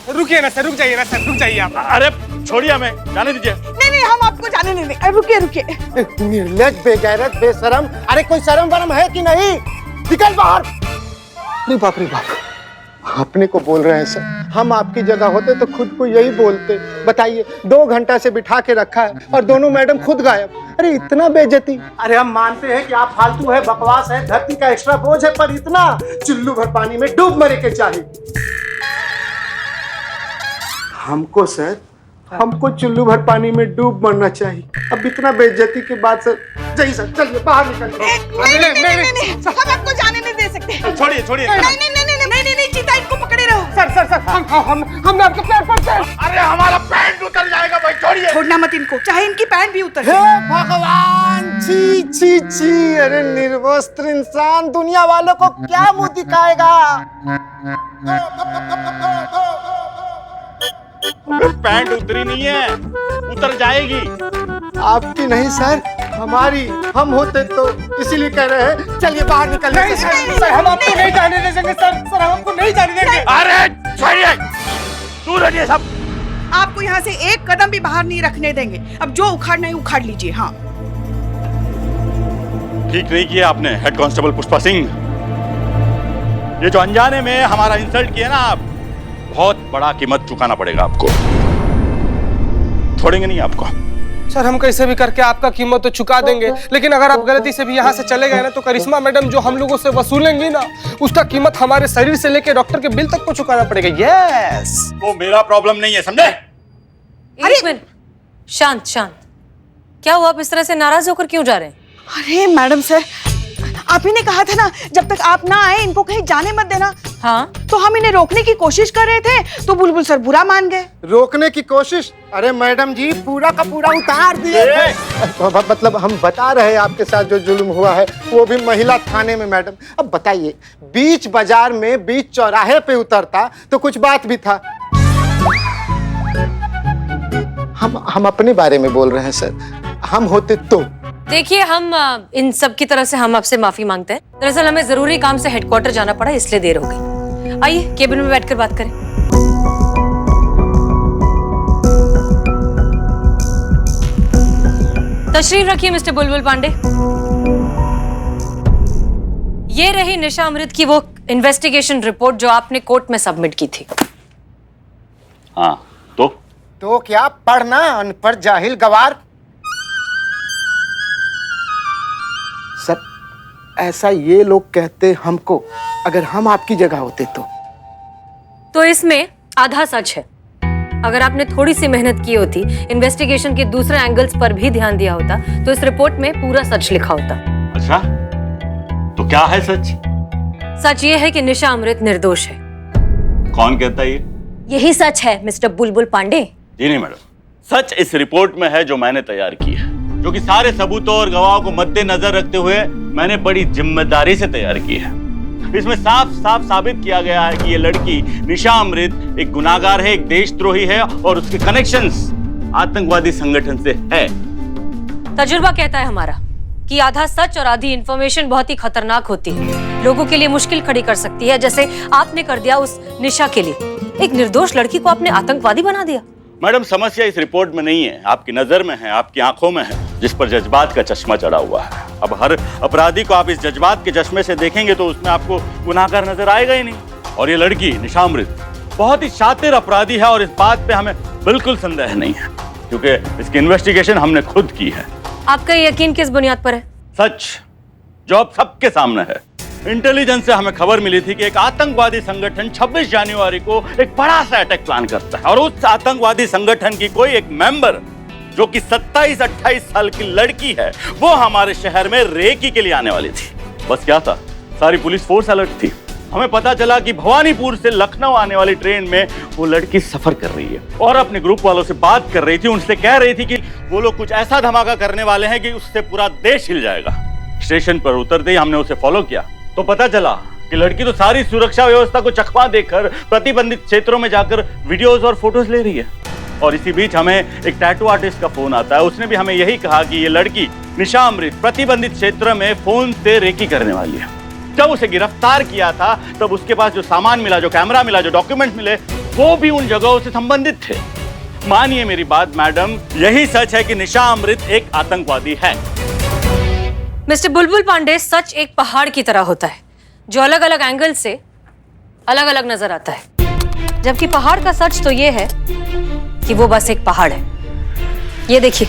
रुकिए ना सर, रुक जाइए ना सर, रुक जाइए आप। अरे छोड़िए हमें, जाने दीजिए। नहीं, हम आपको जाने नहीं देंगे। रुकिए। निर्लज, बेगैरत, बेशरम, अरे कोई शर्म वरम है कि नहीं? निकल बाहर। अरे बाप रे बाप, अपने को बोल रहे हैं सर। हम आपकी जगह होते तो खुद को यही बोलते। बताइए, 2 घंटा से बिठा के रखा है और दोनों मैडम खुद गायब। अरे इतना बेइज्जती। अरे हम मानते हैं कि आप फालतू है, बकवास है, धरती का एक्स्ट्रा बोझ है, पर इतना चुल्लू भर पानी में डूब मरे के चाहिए हमको सर। हमको चुल्लू भर पानी में डूब मरना चाहिए। अब इतना बेइज्जती के बाद सर, जाइए सर, चलिए बाहर निकल। नहीं, हम आपको जाने नहीं दे सकते। छोड़िए छोड़िए। नहीं, चीता इनको पकड़े रहो। सर हमने आपके पैर पड़ते हैं। अरे हमारा पैंट उतर जाएगा भाई, छोड़िए। छोड़ना मत इनको, चाहे इनकी पैंट भी उतर हे भगवान, छी। अरे निर्वस्त्र इंसान दुनिया वालों को क्या मुंह दिखाएगा? पैंट उतरी नहीं है, उतर जाएगी। आपकी नहीं सर, हमारी। हम होते तो इसीलिए कह रहे हैं, चलिए बाहर निकल। नहीं सर, हम आपको नहीं जाने देंगे सर, हम आपको नहीं जाने देंगे। अरे छोड़िए, दूर रहिए सब। आपको यहाँ से एक कदम भी बाहर नहीं रखने देंगे। अब जो उखाड़ना है उखाड़ लीजिए। हाँ, ठीक नहीं किया आपने हेड कांस्टेबल पुष्पा सिंह। ये जो अनजाने में हमारा इंसल्ट किया ना आप, बहुत बड़ा कीमत चुकाना पड़ेगा आपको। छोड़ेंगे नहीं आपको। सर हम कैसे भी करके आपका कीमत तो चुका देंगे, लेकिन अगर आप गलती से भी यहाँ से चले गए ना तो करिश्मा मैडम जो हम लोगों से वसूलेंगी ना, उसका कीमत हमारे शरीर से लेके डॉक्टर के बिल तक को चुकाना पड़ेगा। यस, वो मेरा प्रॉब्लम नहीं है, समझे? एक मिनट, शांत। क्या हुआ, आप इस तरह से नाराज होकर क्यों जा रहे हैं? अरे मैडम सर, आप ही ने कहा था ना जब तक आप ना आए इनको कहीं जाने मत देना। हाँ, तो हम इन्हें रोकने की कोशिश कर रहे थे तो बुलबुल सर बुरा मान गए। रोकने की कोशिश? अरे मैडम जी, पूरा का पूरा उतार दिए थे। मतलब हम बता रहे हैं आपके साथ जो जुल्म हुआ है, वो भी महिला थाने में। मैडम अब बताइए, बीच बाजार में, बीच चौराहे पे उतरता तो कुछ बात भी था। हम अपने बारे में बोल रहे हैं सर। हम होते तो देखिए, हम इन सब की तरफ से हम आपसे माफी मांगते हैं। दरअसल हमें जरूरी काम से हेडक्वार्टर जाना पड़ा, इसलिए देर हो गई। आइए केबिन में बैठकर बात करें। तशरीफ रखिए मिस्टर बुलबुल पांडे। ये रही निशा अमृत की वो इन्वेस्टिगेशन रिपोर्ट जो आपने कोर्ट में सबमिट की थी। हाँ, तो क्या? पढ़ना अनपढ़ जाहिल गवार। सर ऐसा ये लोग कहते हमको, अगर हम आपकी जगह होते तो इसमें आधा सच है। अगर आपने थोड़ी सी मेहनत की होती, इन्वेस्टिगेशन के दूसरे एंगल्स पर भी ध्यान दिया होता, तो इस रिपोर्ट में पूरा सच लिखा होता। अच्छा, तो क्या है सच? सच ये है कि निशा अमृत निर्दोष है। कौन कहता है ये? यही सच है मिस्टर बुलबुल पांडे। जी नहीं मैडम, सच इस रिपोर्ट में है जो मैंने तैयार की है, जो कि सारे सबूतों और गवाहों को मद्देनजर रखते हुए मैंने बड़ी जिम्मेदारी से तैयार की है। इसमें साफ साफ साबित किया गया है कि ये लड़की निशा अमृत एक गुनाहगार है, एक देशद्रोही है और उसके कनेक्शंस आतंकवादी संगठन से है। तजुर्बा कहता है हमारा कि आधा सच और आधी इंफॉर्मेशन बहुत ही खतरनाक होती है, लोगों के लिए मुश्किल खड़ी कर सकती है, जैसे आपने कर दिया उस निशा के लिए। एक निर्दोष लड़की को आपने आतंकवादी बना दिया। मैडम, समस्या इस रिपोर्ट में नहीं है, आपकी नजर में है, आपकी आंखों में है, जिस पर जज्बात का चश्मा चढ़ा हुआ है। अब हर अपराधी को आप इस जज्बात के चश्मे से देखेंगे तो उसमें आपको गुनाहगार नजर आएगा ही नहीं। और ये लड़की निशा अमृत बहुत ही शातिर अपराधी है और इस बात पे हमें बिल्कुल संदेह नहीं है, क्योंकि इसकी इन्वेस्टिगेशन हमने खुद की है। आपका यकीन किस बुनियाद पर है? सच जो अब सबके सामने है। इंटेलिजेंस से हमें खबर मिली थी कि एक आतंकवादी संगठन 26 जनवरी को एक बड़ा सा अटैक प्लान करता है और उस आतंकवादी संगठन की कोई एक मेंबर जो कि 27-28 साल की लड़की है, वो हमारे शहर में रेकी के लिए आने वाली थी। बस क्या था, सारी पुलिस फोर्स अलर्ट थी। हमें पता चला कि भवानीपुर से लखनऊ आने वाली ट्रेन में वो लड़की सफर कर रही है और अपने ग्रुप वालों से बात कर रही थी, उनसे कह रही थी कि वो लोग कुछ ऐसा धमाका करने वाले हैं कि उससे पूरा देश हिल जाएगा। स्टेशन पर उतरते ही हमने उसे फॉलो किया तो पता चला कि लड़की तो सारी सुरक्षा व्यवस्था को चकमा देकर प्रतिबंधित क्षेत्रों में जाकर वीडियोस और फोटोज ले रही है। और इसी बीच हमें एक टैटू आर्टिस्ट का फोन आता है, उसने भी हमें यही कहा कि ये लड़की निशा अमृत प्रतिबंधित क्षेत्र में फोन से रेकी करने वाली है। जब उसे गिरफ्तार किया था तब उसके पास जो सामान मिला, जो कैमरा मिला, जो डॉक्यूमेंट मिले, वो भी उन जगहों से संबंधित थे। मानिए मेरी बात मैडम, यही सच है कि निशा अमृत एक आतंकवादी है। मिस्टर बुलबुल पांडे, सच एक पहाड़ की तरह होता है जो अलग अलग एंगल से अलग अलग नजर आता है, जबकि पहाड़ का सच तो ये है कि वो बस एक पहाड़ है। ये देखिए।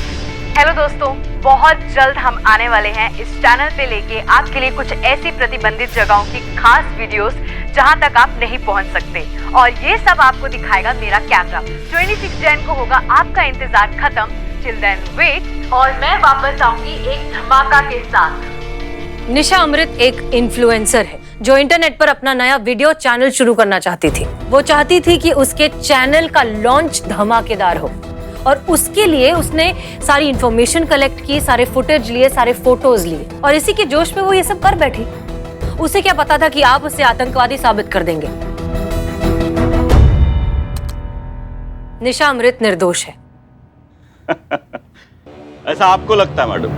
हेलो दोस्तों, बहुत जल्द हम आने वाले हैं इस चैनल पे लेके आपके लिए कुछ ऐसी प्रतिबंधित जगहों की खास वीडियोस जहां तक आप नहीं पहुंच सकते, और ये सब आपको दिखाएगा मेरा कैमरा। 26 जैन को होगा आपका इंतजार खत्म। टिल देन वेट, और मैं वापस आऊंगी एक धमाका के साथ। निशा अमृत एक इन्फ्लुएंसर है जो इंटरनेट पर अपना नया वीडियो चैनल शुरू करना चाहती थी। वो चाहती थी कि उसके चैनल का लॉन्च धमाकेदार हो, और उसके लिए उसने सारी इंफॉर्मेशन कलेक्ट की, सारे फुटेज लिए, सारे फोटोज लिए, और इसी के जोश में वो ये सब कर बैठी। उसे क्या पता था कि आप उसे आतंकवादी साबित कर देंगे। निशा अमृत निर्दोष है। ऐसा आपको लगता है मैडम?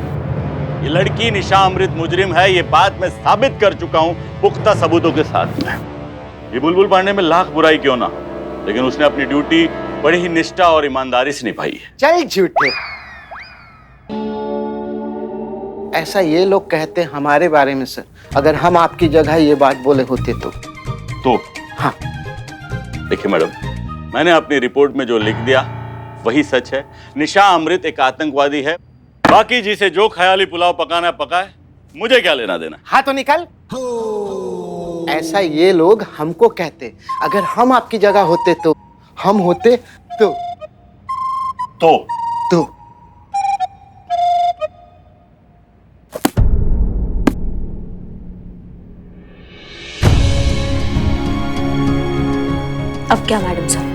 ये लड़की निशा अमृत मुजरिम है, ये बात मैं साबित कर चुका हूं पुख्ता सबूतों के साथ में। ये बुलबुल पांडे में लाख बुराई क्यों ना, लेकिन उसने अपनी ड्यूटी बड़ी ही निष्ठा और ईमानदारी से निभाई है। चल झूठे, ऐसा ये लोग कहते हैं हमारे बारे में सर। अगर हम आपकी जगह ये बात बोले होते तो हाँ। देखिए मैडम, मैंने अपनी रिपोर्ट में जो लिख दिया वही सच है। निशा अमृत एक आतंकवादी है। बाकी जिसे जो ख्याली पुलाव पकाना पकाए, मुझे क्या लेना देना। हाँ तो निकल। ऐसा ये लोग हमको कहते, अगर हम आपकी जगह होते तो, हम होते तो अब क्या मैडम साहब?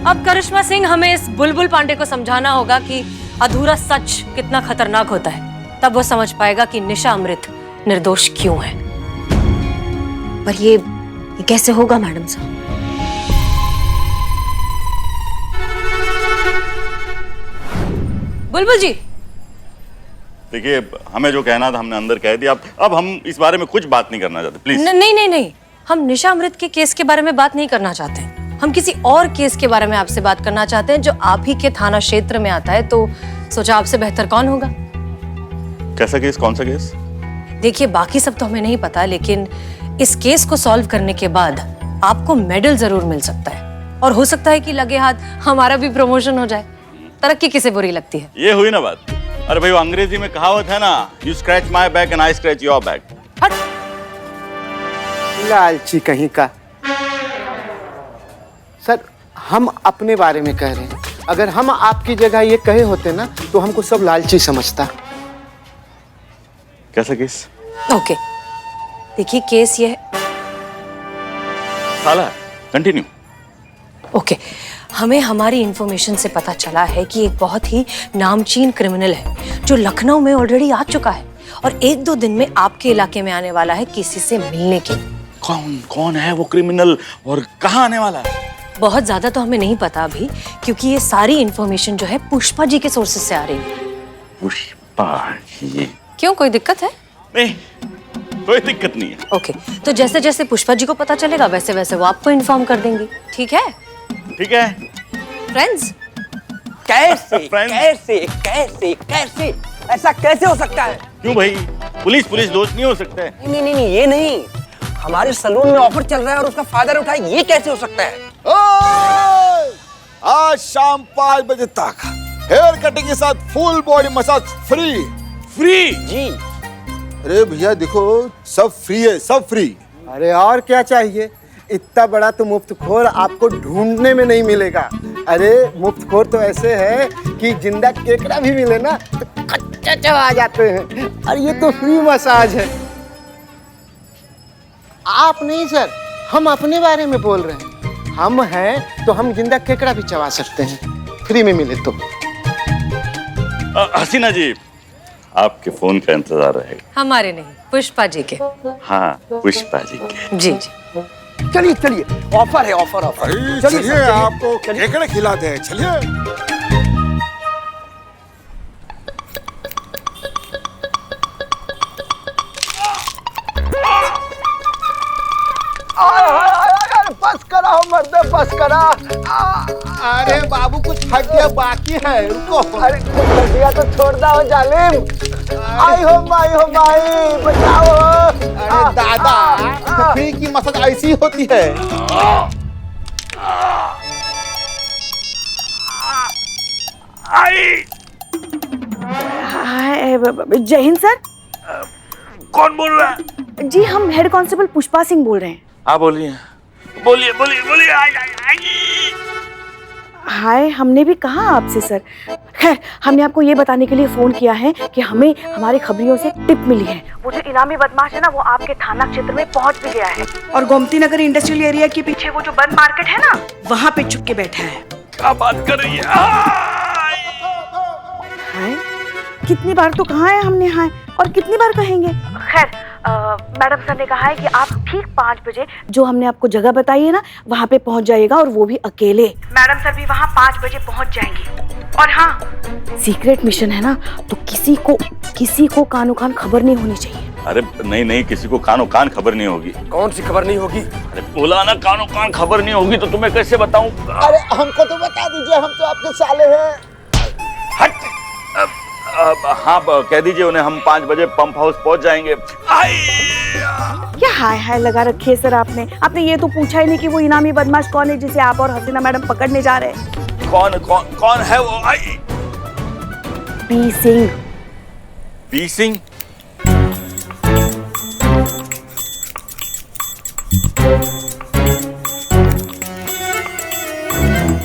अब करिश्मा सिंह, हमें इस बुलबुल पांडे को समझाना होगा कि अधूरा सच कितना खतरनाक होता है। तब वो समझ पाएगा कि निशा अमृत निर्दोष क्यों है। पर ये कैसे होगा मैडम साहब? बुलबुल जी, देखिए, हमें जो कहना था हमने अंदर कह दिया। अब हम इस बारे में कुछ बात नहीं करना चाहते, प्लीज। नहीं, हम निशा अमृत के केस के बारे में बात नहीं करना चाहते। हम किसी और केस के बारे में आपसे बात करना चाहते हैं जो आप ही के थाना क्षेत्र में आता है। तो सोचा आपसे बेहतर कौन होगा। कैसा केस? कौन सा केस? देखिए, बाकी सब तो हमें नहीं पता, लेकिन इस केस को सॉल्व करने के बाद आपको मेडल जरूर मिल सकता है, और हो सकता है कि लगे हाथ हमारा भी प्रमोशन हो जाए। तरक्की किसे बुरी लगती है? ये हुई ना बात। अरे भाई, वो अंग्रेजी में कहावत है ना, you scratch my back and I scratch your back. हट! लालची कहीं का। सर, हम अपने बारे में कह रहे हैं। अगर हम आपकी जगह ये कहे होते ना तो हमको सब लालची समझता। कैसा केस? ओके, देखिए केस ये है। साला कंटिन्यू। ओके, हमें हमारी इंफॉर्मेशन से पता चला है कि एक बहुत ही नामचीन क्रिमिनल है जो लखनऊ में ऑलरेडी आ चुका है, और 1-2 दिन में आपके इलाके में आने वाला है किसी से मिलने के। कौन है वो क्रिमिनल और कहाँ आने वाला है? बहुत ज्यादा तो हमें नहीं पता अभी, क्योंकि ये सारी इंफॉर्मेशन जो है पुष्पा जी के सोर्सेज से आ रही है। पुष्पा जी? क्यों, कोई दिक्कत है? नहीं, कोई दिक्कत नहीं है। ओके, तो जैसे जैसे पुष्पा जी को पता चलेगा वैसे वैसे वो आपको इन्फॉर्म कर देंगी। ठीक है ठीक है फ्रेंड्स? कैसे Friends? कैसे कैसे कैसे ऐसा कैसे हो सकता है? क्यों भाई, पुलिस दोस्त नहीं हो सकते? नहीं, ये नहीं। हमारे सलून में ऑफर चल रहा है और उसका फायदा उठाए, ये कैसे हो सकता है? आज शाम 5 बजे तक हेयर कटिंग के साथ फुल बॉडी मसाज फ्री। जी। अरे भैया देखो, सब फ्री है, सब फ्री। अरे और क्या चाहिए? इतना बड़ा तो मुफ्तखोर आपको ढूंढने में नहीं मिलेगा। अरे मुफ्तखोर तो ऐसे है कि जिंदा केकड़ा भी मिले ना तो कच्चा चबा जाते हैं, और ये तो फ्री मसाज है। आप नहीं सर, हम अपने बारे में बोल रहे हैं। हम हैं तो हम जिंदा केकड़ा भी चबा सकते हैं, फ्री में मिले तो। हसीना जी, आपके फोन का इंतजार रहेगा। हमारे नहीं, पुष्पा जी के। हाँ, पुष्पा जी के। जी। चलिए, ऑफर है, ऑफर। चलिए आपको केकड़े खिलाते हैं, चलिए। मर्द बस करा। अरे बाबू कुछ हड्डियां बाकी है, रुको। अरे कुछ हड्डियां तो छोड़ दो जालिम। आई हो माई बचाओ। अरे दादा, फ्री की मसाज ऐसी होती है। जय हिंद सर। कौन बोल रहा है? जी हम हेड कांस्टेबल पुष्पा सिंह बोल रहे हैं। हाँ बोलिए बोलिए बोलिए बोलिए। हाय, हमने भी कहा आपसे सर। खैर, हमने आपको ये बताने के लिए फोन किया है कि हमें हमारे खबरियों से टिप मिली है। वो जो इनामी बदमाश है ना, वो आपके थाना क्षेत्र में पहुंच भी गया है और गोमती नगर इंडस्ट्रियल एरिया के पीछे वो जो बंद मार्केट है ना, वहाँ पे छुप के बैठा है। क्या बात कर रही है? हाय, कितनी बार तो कहा है हमने हाय, और कितनी बार कहेंगे। खैर, मैडम सर ने कहा है कि आप ठीक 5 बजे जो हमने आपको जगह बताई है ना, वहाँ पे पहुँच जाइएगा, और वो भी अकेले। मैडम सर भी वहाँ 5 बजे पहुँच जाएंगे। और हाँ, सीक्रेट मिशन है ना, तो किसी को कानो कान खबर नहीं होनी चाहिए। अरे नहीं, किसी को कानो कान खबर नहीं होगी। कौन सी खबर नहीं होगी? अरे बोला ना, कानो कान खबर नहीं होगी, तो तुम्हें कैसे बताऊं? अरे हमको तो बता दीजिए, हम तो आपके साले हैं। हट। हाँ, कह दीजिए उन्हें हम 5 बजे पंप हाउस पहुंच जाएंगे। क्या हाय लगा रखी है सर आपने ये तो पूछा ही नहीं कि वो इनामी बदमाश कौन है जिसे आप और हसीना मैडम पकड़ने जा रहे हैं। कौन है वो? पी सिंह। पी सिंह?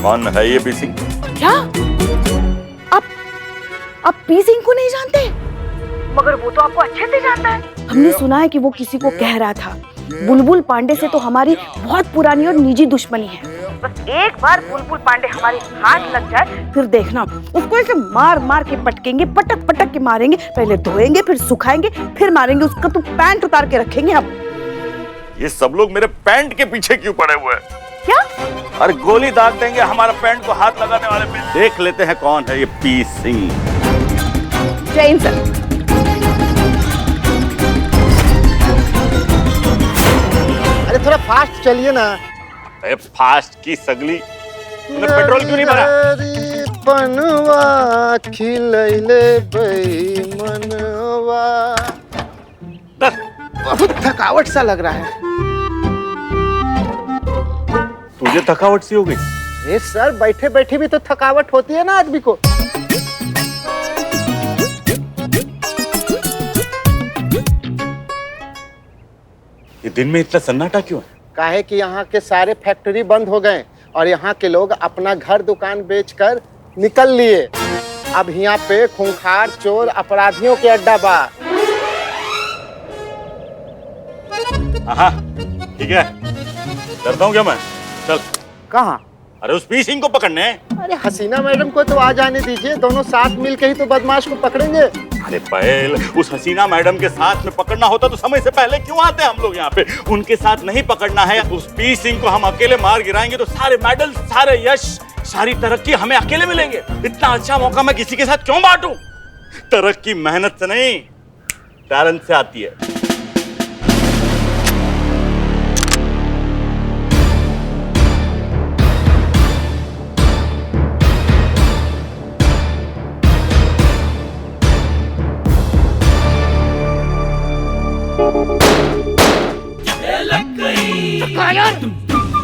कौन है ये पी सिंह? क्या आप पी सिंह को नहीं जानते? मगर वो तो आपको अच्छे से जानता है। हमने सुना है कि वो किसी को कह रहा था, बुलबुल पांडे से तो हमारी बहुत पुरानी और निजी दुश्मनी है। बस एक बार बुलबुल पांडे हमारे हाथ लग जाए, फिर देखना उसको ऐसे मार के पटकेंगे, पटक के मारेंगे। पहले धोएंगे, फिर सुखाएंगे, फिर मारेंगे। उसका तो पैंट उतार के रखेंगे हम। ये सब लोग मेरे पैंट के पीछे क्यों पड़े हुए हैं? क्या? अरे गोली दाग देंगे हमारा पैंट को हाथ लगाने वाले पे। देख लेते हैं कौन है ये पी सिंह। जैन सर। अरे थोड़ा फास्ट चलिए ना। अरे फास्ट की सगली, तूने पेट्रोल क्यों नहीं भरा? पनवा खिलैले बेईमनवा। बहुत थकावट सा लग रहा है। तुझे थकावट सी हो गई? ये सर, बैठे बैठे भी तो थकावट होती है ना आदमी को। ये दिन में इतना सन्नाटा क्यों है? काहे कि यहाँ के सारे फैक्ट्री बंद हो गए और यहाँ के लोग अपना घर दुकान बेचकर निकल लिए। अब यहाँ पे खूंखार चोर अपराधियों के अड्डा बा। हाँ ठीक है, डरता हूँ क्या मैं? चल। कहाँ? अरे उस पी सिंह को पकड़ने। अरे हसीना मैडम को तो आ जाने दीजिए, दोनों साथ मिलके ही तो बदमाश को पकड़ेंगे। अरे पहल, उस हसीना मैडम के साथ में पकड़ना होता तो समय से पहले क्यों आते हम लोग यहाँ पे? उनके साथ नहीं पकड़ना है। उस पी सिंह को हम अकेले मार गिराएंगे तो सारे मेडल, सारे यश, सारी तरक्की हमें अकेले मिलेंगे। इतना अच्छा मौका मैं किसी के साथ क्यों बांटूं? तरक्की मेहनत से नहीं, टैलेंट से आती है।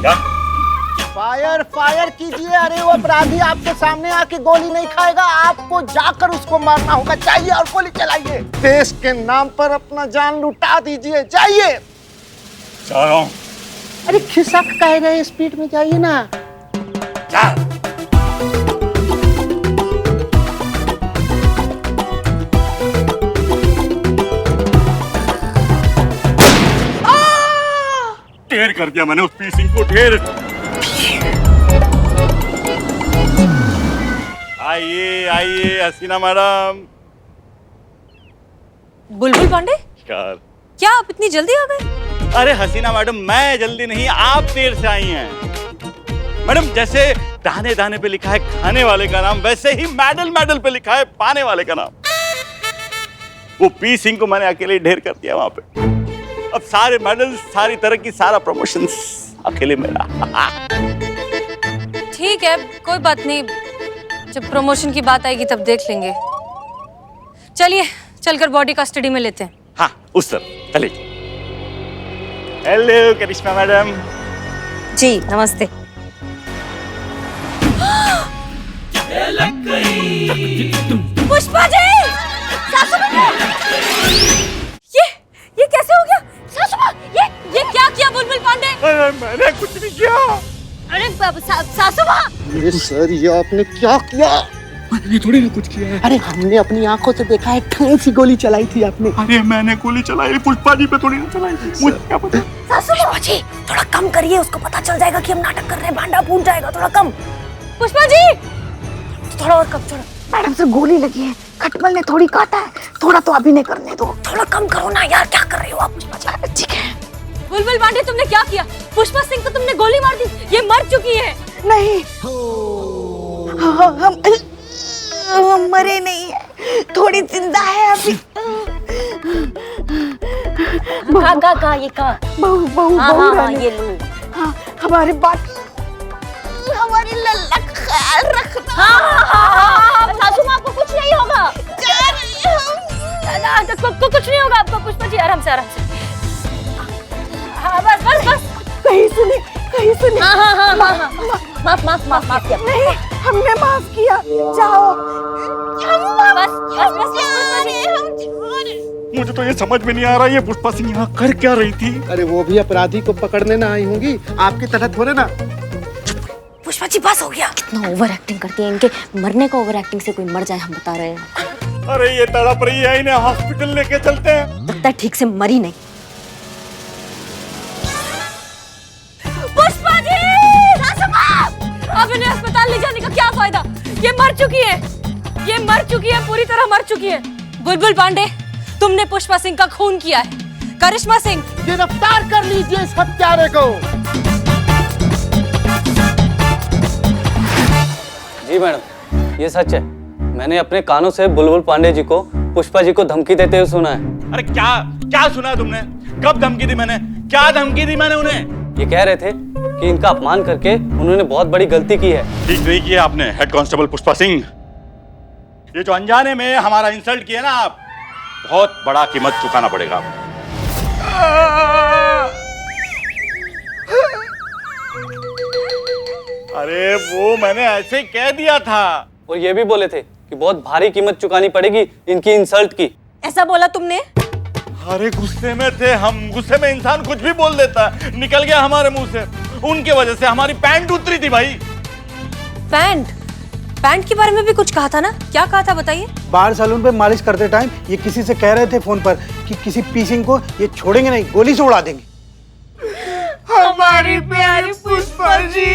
क्या? फायर फायर कीजिए। अरे वो अपराधी आपके सामने आके गोली नहीं खाएगा, आपको जाकर उसको मारना होगा। चाहिए और गोली चलाइए। देश के नाम पर अपना जान लुटा दीजिए। जाइए। जा रहा हूं। अरे खिसक कह रहे, स्पीड में जाइए ना। जा। ढेर कर दिया मैंने उस पी सिंह को, ढेर। आइए आइए हसीना मैडम। बुलबुल पांडे, यार क्या आप इतनी जल्दी आ गए? अरे हसीना मैडम, मैं जल्दी नहीं, आप देर से आई हैं। मैडम, जैसे दाने दाने पे लिखा है खाने वाले का नाम, वैसे ही मेडल मेडल पे लिखा है पाने वाले का नाम। वो पी सिंह को मैंने अकेले ढेर कर दिया वहां पे। अब सारे मेडल, सारी तरक्की, सारा प्रमोशंस अकेले मेरा। ठीक है, कोई बात नहीं, जब प्रमोशन की बात आएगी तब देख लेंगे। चलिए चलकर बॉडी कस्टडी में लेते हैं। हाँ उस तरफ चलिए। हेलो करिश्मा मैडम। जी नमस्ते। पुष्पा जी, सासू माँ, ये कैसे हो गया? सासू माँ, ये क्या किया बुलबुल पांडे? मैंने कुछ नहीं किया। अरे सासू माँ, अरे सर, ये आपने क्या किया? मैंने थोड़ी ना कुछ किया है। अरे हमने अपनी आंखों से देखा है, कौन सी गोली चलाई थी आपने? अरे मैंने गोली चलाई, पुष्पा जी पे थोड़ी ना चलाई थी, मुझे क्या पता। पुष्पा जी थोड़ा कम करिए, उसको पता चल जाएगा कि हम नाटक कर रहे हैं, भांडा फूट जाएगा। थोड़ा कम। पुष्पा जी थोड़ा और कम। थोड़ा मैडम से गोली लगी है, खटमल ने थोड़ी काटा है, थोड़ा तो अभिनय करने दो। थोड़ा कम करो ना यार, क्या कर रहे हो आप? पुष्पा जी ठीक है। बुलबुल पांडे तुमने क्या किया? पुष्पा सिंह को तुमने गोली मार दी, ये मर चुकी है। नहीं हम मरे नहीं है, थोड़ी जिंदा है अभी। का ये का बहू रानी, ये लो। हाँ, हमारी बात, हमारी लल्ला का ख्याल रखना। सासू माँ, आपको कुछ नहीं होगा। कुछ नहीं होगा आपको। पुष्पा जी आराम से, आराम से। हाँ बस बस बस। कहीं सुने। हाँ। माफ किया। नहीं, हमने माफ किया। जाओ। बस। मुझे तो ये समझ में नहीं आ रहा, ये पुष्पा सिंह यहाँ कर क्या रही थी? अरे वो भी अपराधी को पकड़ने ना आई होंगी, आपकी तरह थोड़े ना। पुष्पा जी बस हो गया। कितना ओवर एक्टिंग करती है, इनके मरने का ओवर एक्टिंग से कोई मर जाए, हम बता रहे हैं। अरे ये तड़प रही है, इन्हें हॉस्पिटल लेके चलते हैं। लगता है ठीक से मरी नहीं। पुष्पा जी, अब इन्हें अस्पताल ले जाने का क्या फायदा? ये मर चुकी है, पूरी तरह मर चुकी है। बुलबुल पांडे, तुमने पुष्पा सिंह का खून किया है। करिश्मा सिंह, गिरफ्तार कर लीजिए इस हत्यारे को। जी मैडम, ये सच है। मैंने अपने कानों से बुलबुल पांडे जी को पुष्पा जी को धमकी देते हुए सुना है। अरे क्या सुना है तुमने? कब धमकी दी मैंने? क्या धमकी दी मैंने उन्हें? ये कह रहे थे कि इनका अपमान करके उन्होंने बहुत बड़ी गलती की है। ठीक नहीं किया आपने हेड कांस्टेबल पुष्पा सिंह। ये जो अनजाने में हमारा इंसल्ट किया ना आप, बहुत बड़ा कीमत चुकाना पड़ेगा आपको। अरे वो मैंने ऐसे ही कह दिया था। और ये भी बोले थे कि बहुत भारी कीमत चुकानी पड़ेगी इनकी इंसल्ट की। ऐसा बोला तुमने? अरे गुस्से में थे हम, गुस्से में इंसान कुछ भी बोल देता है, निकल गया हमारे मुंह से। उनके वजह से हमारी पैंट उतरी थी भाई। पैंट के बारे में भी कुछ कहा था ना? क्या कहा था बताइए? बार सैलून पे मालिश करते टाइम ये किसी से कह रहे थे फोन पर कि किसी पीसिंग को ये छोड़ेंगे नहीं, गोली से उड़ा देंगे। हमारी प्यारी पुष्पा जी।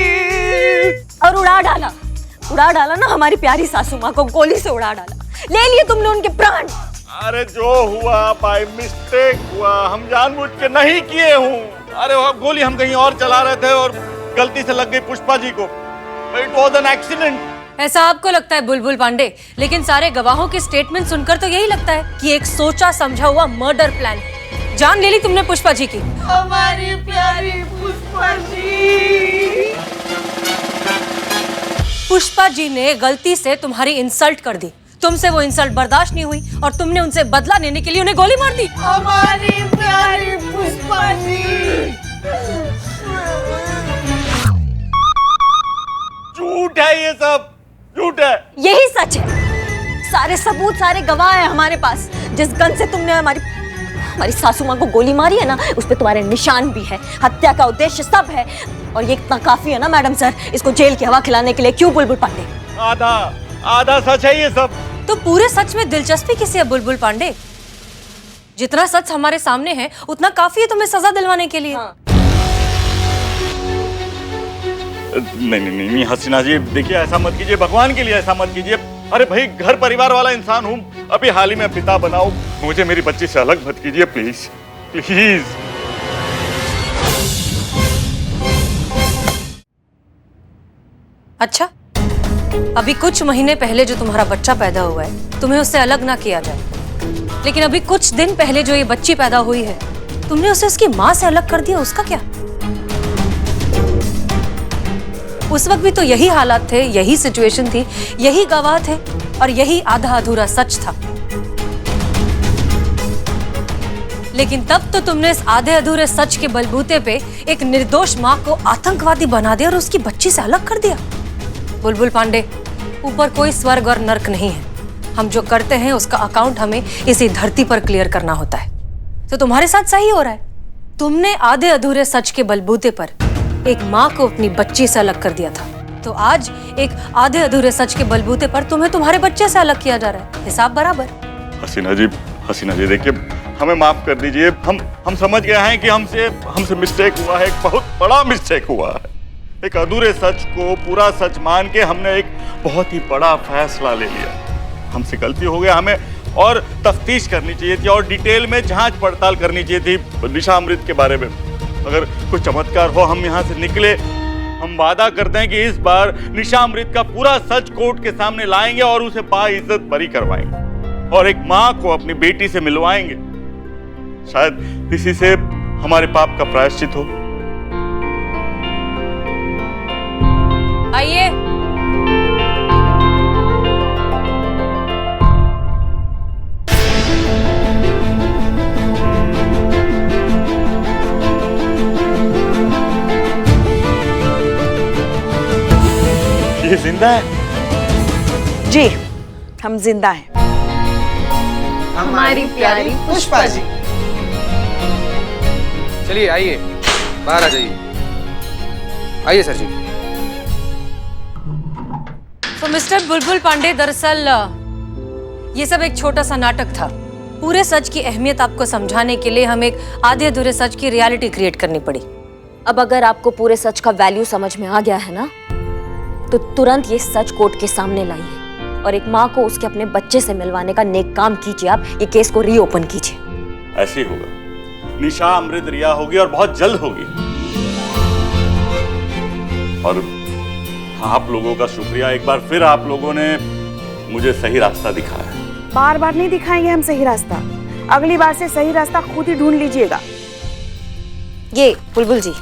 और उड़ा डाला ना हमारी प्यारी सासू माँ को, गोली से उड़ा डाला। ले लिए तुमने उनके प्राण। अरे जो हुआ बाय मिस्टेक हुआ, हम जानबूझ के नहीं किए हूँ। अरे वो गोली हम कहीं और चला रहे थे और गलती से लग गई पुष्पा जी को। It was an accident. ऐसा आपको लगता है बुलबुल पांडे, लेकिन सारे गवाहों के स्टेटमेंट सुनकर तो यही लगता है कि एक सोचा समझा हुआ मर्डर प्लान। जान ले ली तुमने पुष्पा जी की। हमारी प्यारी पुष्पा जी। पुष्पा जी ने गलती से तुम्हारी इंसल्ट कर दी, तुमसे वो इंसल्ट बर्दाश्त नहीं हुई और तुमने उनसे बदला लेने के लिए उन्हें गोली मार दी। हमारी प्यारी पुष्पा जी। झूठ है ये सब, झूठ है। यही सच है। सारे सबूत, सारे गवाह हैं हमारे पास। जिस गन से तुमने हमारी सासू माँ को गोली मारी है ना, उस पे तुम्हारे निशान भी है, हत्या का उद्देश्य सब है। और ये इतना काफी है ना मैडम सर, इसको जेल की हवा खिलाने के लिए। क्यों बुलबुल पांडे? आधा सच है ये सब। तो पूरे सच में दिलचस्पी किसी है बुलबुल पांडे? जितना सच हमारे सामने है उतना काफी है तुम्हें सजा दिलवाने के लिए। नहीं हसीना जी, देखिए ऐसा मत कीजिए, भगवान के लिए ऐसा मत कीजिए। अरे भाई घर परिवार वाला इंसान हूँ, अभी हाल ही में पिता बनाओ, मुझे मेरी बच्ची से अलग मत कीजिए प्लीज प्लीज। अच्छा, अभी कुछ महीने पहले जो तुम्हारा बच्चा पैदा हुआ है तुम्हें उससे अलग ना किया जाए, लेकिन अभी कुछ दिन पहले जो ये बच्ची पैदा हुई है तुमने उसे उसकी माँ से अलग कर दिया, उसका क्या? उस वक्त भी तो यही हालात थे, यही सिचुएशन थी, यही गवाह थे और यही आधा अधूरा सच था। लेकिन तब तो तुमने इस आधे अधूरे सच के बलबूते पे एक निर्दोष माँ को आतंकवादी बना दिया और उसकी बच्ची से अलग कर दिया। बुलबुल पांडे, ऊपर कोई स्वर्ग और नर्क नहीं है। हम जो करते हैं उसका अकाउंट हमें इसी धरती पर क्लियर करना होता है। तो तुम्हारे साथ सही हो रहा है। तुमने आधे अधूरे सच के बलबूते पर एक माँ को अपनी बच्ची से अलग कर दिया था, तो आज एक आधे अधूरे सच के बलबूते पर तुम्हें तुम्हारे बच्चे से अलग किया जा रहा है। हिसाब बराबर। हसीना जी देखिए, हमें माफ कर दीजिए। हम समझ गए हैं कि हमसे मिस्टेक हुआ है, एक बहुत बड़ा मिस्टेक हुआ है। एक अधूरे सच को पूरा सच मान के हमने एक बहुत ही बड़ा फैसला ले लिया। हमसे गलती हो गया, हमें और तफ्तीश करनी चाहिए थी और डिटेल में जांच पड़ताल करनी चाहिए थी निशा अमृत के बारे में। अगर कोई चमत्कार हो, हम यहाँ से निकले, हम वादा करते हैं कि इस बार निशा अमृत का पूरा सच कोर्ट के सामने लाएंगे और उसे बाइज्जत बरी करवाएंगे और एक माँ को अपनी बेटी से मिलवाएंगे। शायद इसी से हमारे पाप का प्रायश्चित हो। आइए। ये जिंदा है? जी, हम जिंदा हैं। हमारी प्यारी पुष्पा जी। चलिए आइए, बाहर आ जाइए। आइए सर जी। तो मिस्टर बुलबुल पांडे, दरअसल ये सब एक छोटा सा नाटक था। पूरे सच की अहमियत आपको समझाने के लिए हमें एक आधे अधूरे सच की रियलिटी क्रिएट करनी पड़ी। अब अगर आपको पूरे सच का वैल्यू समझ में आ गया है ना, तो तुरंत ये सच कोर्ट के सामने लाइए और एक माँ को उसके अपने बच्चे से मिलवाने का नेक काम कीजिए। आप ये केस को रीओपन कीजिए। ऐसे ही होगा। निशा अमृत रिया होगी और बहुत जल्द होगी। और आप लोगों का शुक्रिया, एक बार फिर आप लोगों ने मुझे सही रास्ता दिखाया। बार बार नहीं दिखाएंगे हम सही रास्ता, अगली बार से सही रास्ता खुद ही ढूंढ लीजिएगा। ये बुलबुल जी।